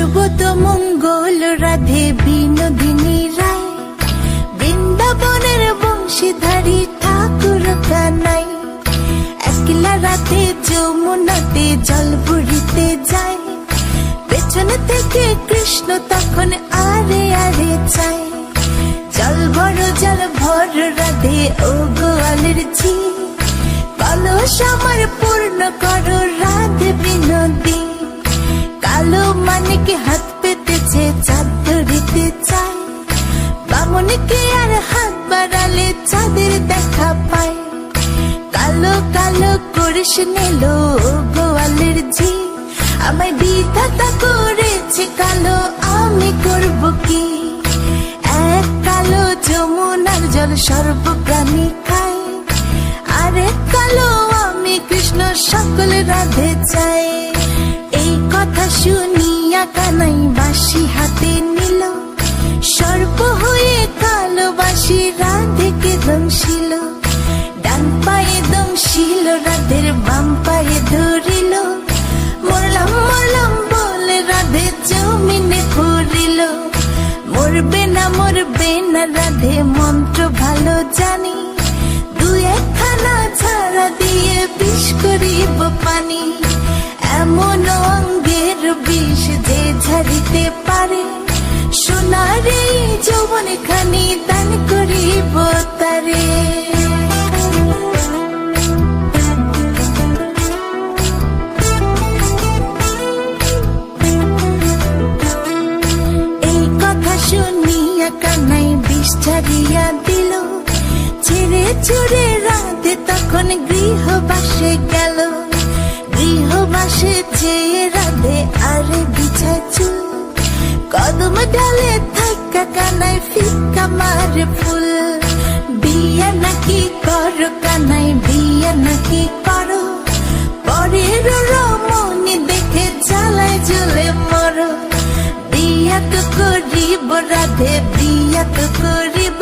সর্বতমঙ্গল রাধে বিনোদিনী রায়, বৃন্দাবনের বংশীধারী ঠাকুর কানাই। একলা রাতে যমুনাতে জল ভরিতে যায়, পেছন থেকে কৃষ্ণ তখন আরে আরে চায়। জল ভর রাধে ও গোয়ালের ঝি, কলস আমার পূর্ণ করো রাধে বিনোদী। কালো মানিকে হাত পেতেছে চাঁদ ধরিতে চায়, বামনকে আর হাত বাড়ালে চাঁদের দেখা পায়। কালো কালো করিস নিল গোয়ালের ঝি, আমায় বিধাতা করেছে কালো, আমি করব কি? এক কালো যমুনার জল সর্বপ্রাণী খায়, আরেক কালো আমি কৃষ্ণ সকল রাধে চাই। এই কথা শুনিয়া কানাই বাঁশি হাতে নিল, সর্প হয়ে কালো বাঁশি রাধেকে দংশিল। ডান পায়ে দংশিল রাধের বাম পায়ে ধরিল, মরলাম মরলাম বলে রাধে জমিনে পড়িল। মরবে না রাধে মন্ত্র ভালো জানি, দু একখানা ছাড়া দিয়ে বিষ করিব পানি। এমন অঙ্গের বিষ যে ঝাড়িতে পারে, সোনার এই যৌবন খানি দান করিব তারে। এই কথা শুনিয়া কানাই বিষ ছাড়িয়া দিল, ছেড়ে ছুড়ে রাধে তখন গৃহবাসে গেল। গৃহবাসে চেয়ে রাধে আরে বিছায় চুল, কদম ডালে থাকা কানাই ফিক্কা মারে ফুল। বিয়া নাকি করো কানাই বিয়া নাকি করো, পরের রমণী দেখে জ্বালায় জ্বলে মরো। বিয়া তো করিব রাধে বিয়া তো করিব,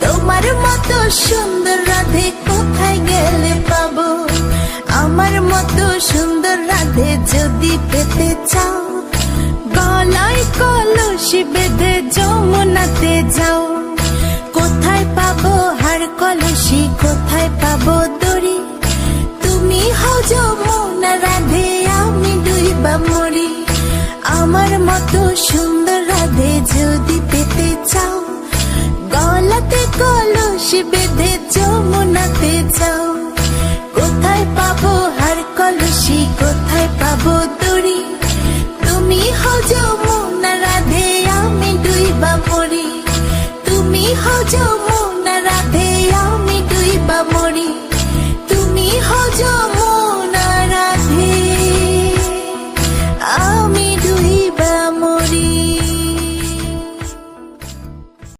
তোমার মতো সুন্দর রাধে কোথায় গেলে পাবো? আমার মতো সুন্দর রাধে যদি পেতে চাও, গলায় কলসি বেঁধে যমুনাতে যাও। কোথায় পাবো হার কলসি, কোথায় পাবো দড়ি? তুমি হও যমুনা রাধে, আমি ডুইবা মরি। আমার মতো সুন্দর রাধে যদি পেতে চাও, গলাতে কলসি বেঁধে যমুনাতে যাও। কোথায় পাবো হার কলসি, কোথায় পাবো দড়ি? তুমি হও যমুনা রাধে, আমি ডুইবা মরি। তুমি হও যমুনা